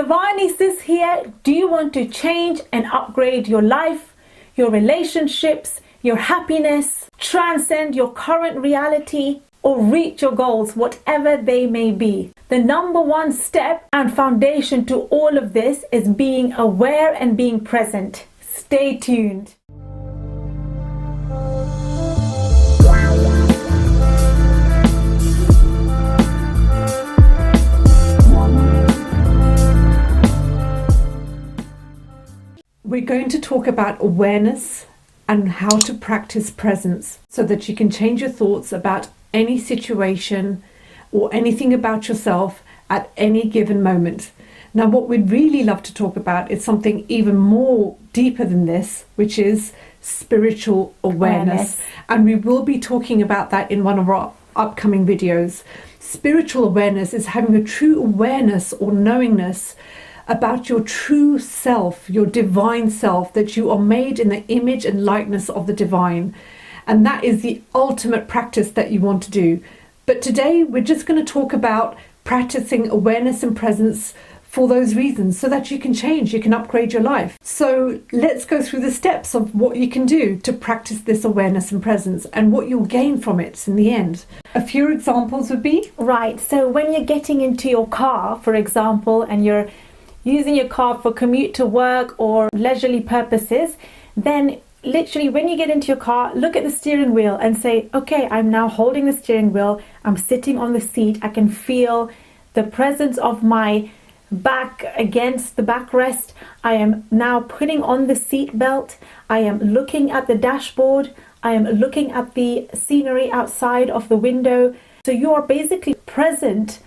SavaniSis here. Do you want to change and upgrade your life, your relationships, your happiness, transcend your current reality, or reach your goals, whatever they may be? The number one step and foundation to all of this is being aware and being present. Stay tuned. We're going to talk about awareness and how to practice presence so that you can change your thoughts about any situation or anything about yourself at any given moment. Now, what we'd really love to talk about is something even more deeper than this, which is spiritual awareness. And we will be talking about that in one of our upcoming videos. Spiritual awareness is having a true awareness or knowingness about your true self, your divine self, that you are made in the image and likeness of the divine. And that is the ultimate practice that you want to do. But today we're just going to talk about practicing awareness and presence for those reasons, so that you can change, you can upgrade your life. So let's go through the steps of what you can do to practice this awareness and presence and what you'll gain from it in the end. A few examples would be? Right, so when you're getting into your car, for example, and you're using your car for commute to work or leisurely purposes, then literally when you get into your car, look at the steering wheel and say, okay, I'm now holding the steering wheel, I'm sitting on the seat, I can feel the presence of my back against the backrest, I am now putting on the seat belt, I am looking at the dashboard, I am looking at the scenery outside of the window. So you are basically present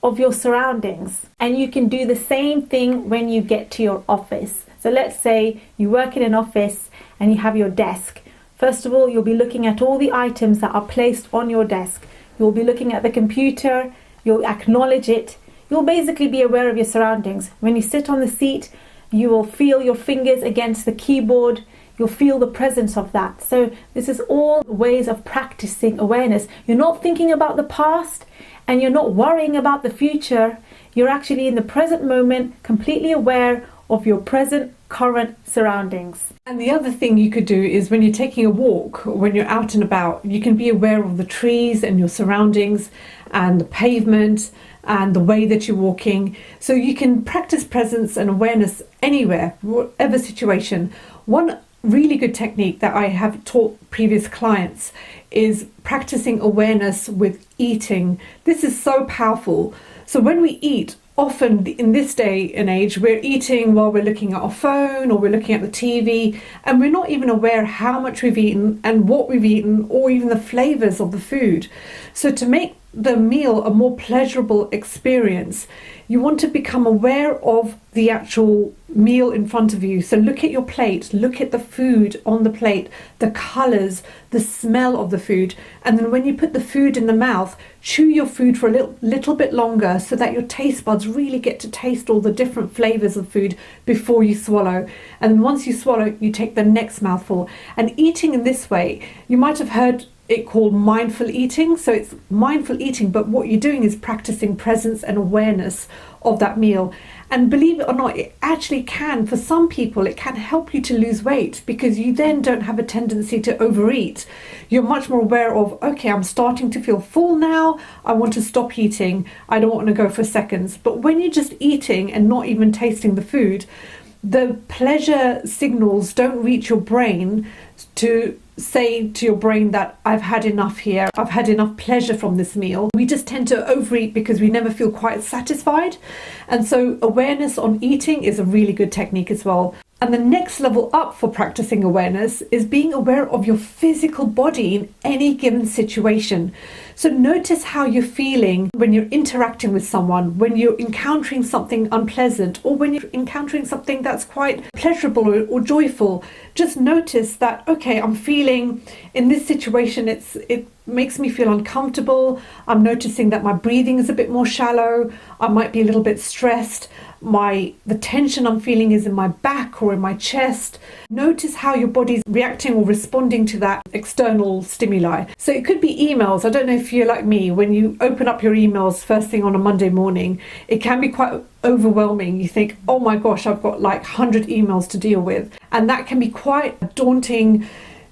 of your surroundings, and you can do the same thing when you get to your office. So let's say you work in an office and you have your desk. First of all, you'll be looking at all the items that are placed on your desk. You'll be looking at the computer, you'll acknowledge it. You'll basically be aware of your surroundings. When you sit on the seat, you will feel your fingers against the keyboard. You'll feel the presence of that. So this is all ways of practicing awareness. You're not thinking about the past and you're not worrying about the future. You're actually in the present moment, completely aware of your present, current surroundings. And the other thing you could do is when you're taking a walk, or when you're out and about, you can be aware of the trees and your surroundings and the pavement and the way that you're walking. So you can practice presence and awareness anywhere, whatever situation. One really good technique that I have taught previous clients is practicing awareness with eating. This is so powerful. So when we eat, often in this day and age, we're eating while we're looking at our phone or we're looking at the TV, and we're not even aware how much we've eaten and what we've eaten, or even the flavors of the food. So to make the meal a more pleasurable experience, you want to become aware of the actual meal in front of you. So look at your plate, look at the food on the plate, the colors, the smell of the food. And then when you put the food in the mouth, chew your food for a little bit longer so that your taste buds really get to taste all the different flavors of food before you swallow. And once you swallow, you take the next mouthful. And eating in this way, you might have heard it called mindful eating. So it's mindful eating, but what you're doing is practicing presence and awareness of that meal. And believe it or not, it actually can, for some people, it can help you to lose weight, because you then don't have a tendency to overeat. You're much more aware of, okay, I'm starting to feel full now, I want to stop eating, I don't want to go for seconds. But when you're just eating and not even tasting the food, the pleasure signals don't reach your brain to say to your brain that I've had enough here, I've had enough pleasure from this meal. We just tend to overeat because we never feel quite satisfied. And so awareness on eating is a really good technique as well. And the next level up for practicing awareness is being aware of your physical body in any given situation. So notice how you're feeling when you're interacting with someone, when you're encountering something unpleasant, or when you're encountering something that's quite pleasurable or joyful. Just notice that, okay, I'm feeling in this situation, it makes me feel uncomfortable. I'm noticing that my breathing is a bit more shallow. I might be a little bit stressed. The tension I'm feeling is in my back or in my chest. Notice how your body's reacting or responding to that external stimuli. So it could be emails. I don't know if you're like me, when you open up your emails first thing on a Monday morning, it can be quite overwhelming. You think, oh my gosh, I've got like 100 emails to deal with. And that can be quite daunting.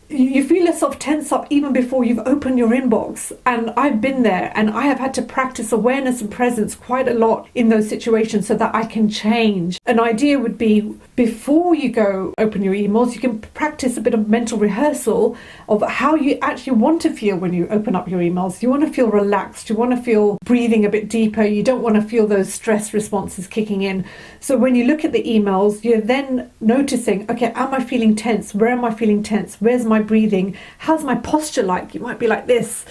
You feel yourself tense up even before you've opened your inbox. And I've been there, and I have had to practice awareness and presence quite a lot in those situations so that I can change. An idea would be, before you go open your emails, you can practice a bit of mental rehearsal of how you actually want to feel when you open up your emails. You want to feel relaxed, you want to feel breathing a bit deeper, you don't want to feel those stress responses kicking in. So when you look at the emails, you're then noticing, okay, am I feeling tense? Where am I feeling tense? Where's my breathing? How's my posture like? You might be like this,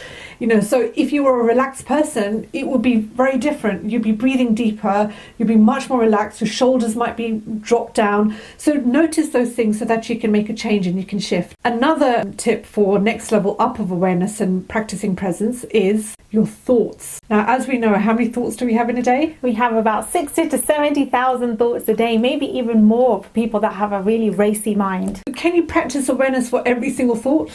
so if you were a relaxed person, it would be very different. You'd be breathing deeper, you'd be much more relaxed, your shoulders might be dropped down. So notice those things so that you can make a change and you can shift. Another tip for next level up of awareness and practicing presence is your thoughts. Now, as we know, how many thoughts do we have in a day? We have about 60 to 70,000 thoughts a day, maybe even more for people that have a really racy mind. Can you practice awareness for every single thought?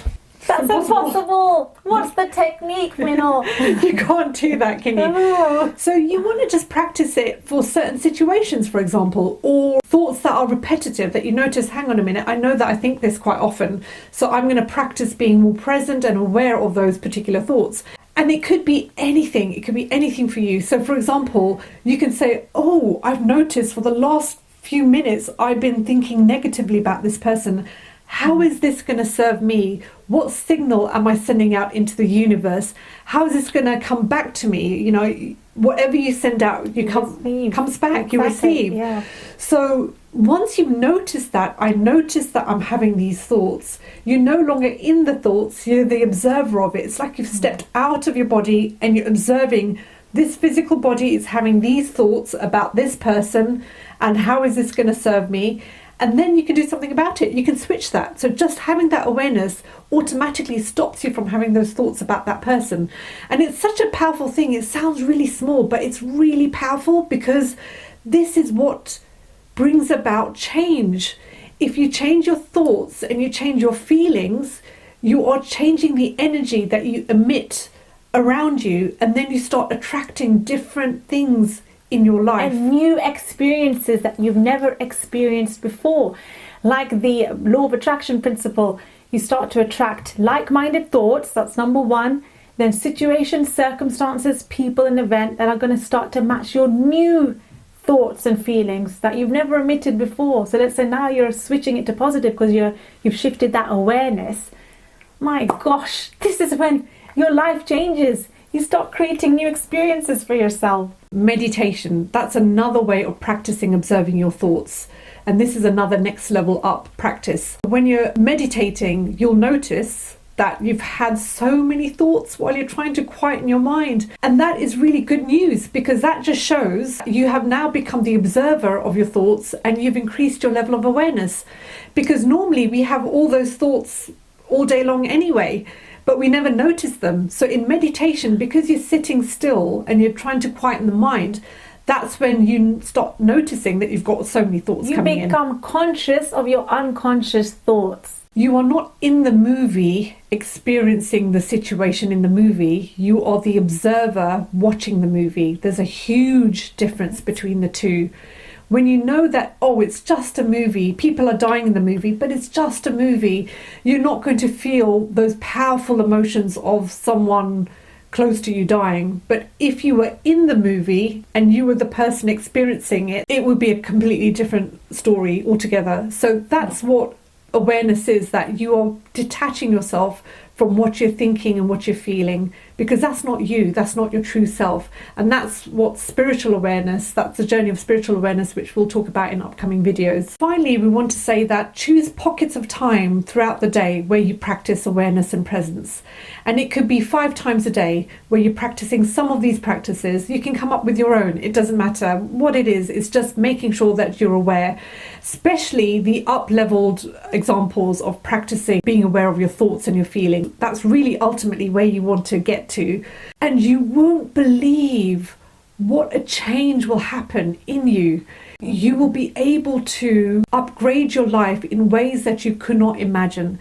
That's impossible. What's the technique, Minal? You can't do that, can you? No. So you want to just practice it for certain situations, for example, or thoughts that are repetitive that you notice, hang on a minute, I know that I think this quite often, so I'm going to practice being more present and aware of those particular thoughts. And it could be anything. It could be anything for you. So, for example, you can say, oh, I've noticed for the last few minutes I've been thinking negatively about this person. How is this going to serve me? What signal am I sending out into the universe? How is this going to come back to me? Whatever you send out, comes back, you receive. Yeah. So once you've noticed that, I noticed that I'm having these thoughts, you're no longer in the thoughts, you're the observer of it. It's like you've stepped out of your body and you're observing this physical body is having these thoughts about this person, and how is this going to serve me? And then you can do something about it. You can switch that. So just having that awareness automatically stops you from having those thoughts about that person. And it's such a powerful thing. It sounds really small, but it's really powerful, because this is what brings about change. If you change your thoughts and you change your feelings, you are changing the energy that you emit around you, and then you start attracting different things in your life and new experiences that you've never experienced before. Like the law of attraction principle, you start to attract like-minded thoughts. That's number one. Then situations, circumstances, people and events that are going to start to match your new thoughts and feelings that you've never emitted before. So let's say now you're switching it to positive because you've shifted that awareness. My gosh, this is when your life changes. You start creating new experiences for yourself. Meditation, that's another way of practicing observing your thoughts. And this is another next level up practice. When you're meditating, you'll notice that you've had so many thoughts while you're trying to quieten your mind. And that is really good news, because that just shows you have now become the observer of your thoughts and you've increased your level of awareness. Because normally we have all those thoughts all day long anyway, but we never notice them. So in meditation, because you're sitting still and you're trying to quieten the mind, that's when you stop noticing that you've got so many thoughts coming in. You become conscious of your unconscious thoughts. You are not in the movie experiencing the situation in the movie. You are the observer watching the movie. There's a huge difference between the two. When you know that, oh, it's just a movie, people are dying in the movie, but it's just a movie, you're not going to feel those powerful emotions of someone close to you dying. But if you were in the movie and you were the person experiencing it, it would be a completely different story altogether. So that's what awareness is, that you are detaching yourself from what you're thinking and what you're feeling, because that's not you, that's not your true self. And that's what spiritual awareness, that's the journey of spiritual awareness, which we'll talk about in upcoming videos. Finally, we want to say that choose pockets of time throughout the day where you practice awareness and presence. And it could be 5 times a day where you're practicing some of these practices. You can come up with your own, it doesn't matter what it is, it's just making sure that you're aware, especially the up-leveled examples of practicing being aware of your thoughts and your feelings. That's really ultimately where you want to get to. And you won't believe what a change will happen in you. You will be able to upgrade your life in ways that you could not imagine.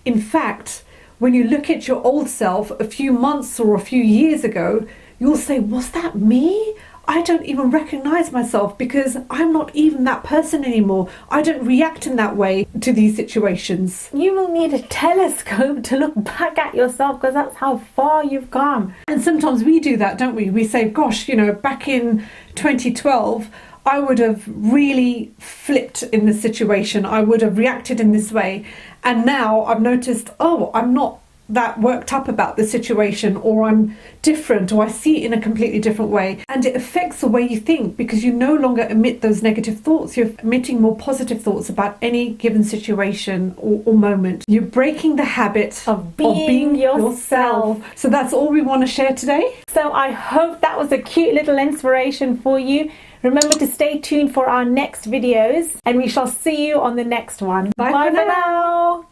In fact, when you look at your old self a few months or a few years ago, you'll say, was that me? I don't even recognize myself because I'm not even that person anymore. I don't react in that way to these situations. You will need a telescope to look back at yourself, because that's how far you've come. And sometimes we do that, don't we? We say, gosh, back in 2012, I would have really flipped in this situation. I would have reacted in this way. And now I've noticed, oh, I'm not that worked up about the situation, or I'm different, or I see it in a completely different way. And it affects the way you think, because you no longer emit those negative thoughts. You're emitting more positive thoughts about any given situation or moment. You're breaking the habit of being yourself. So that's all we want to share today. So I hope that was a cute little inspiration for you. Remember to stay tuned for our next videos, and we shall see you on the next one. Bye for now.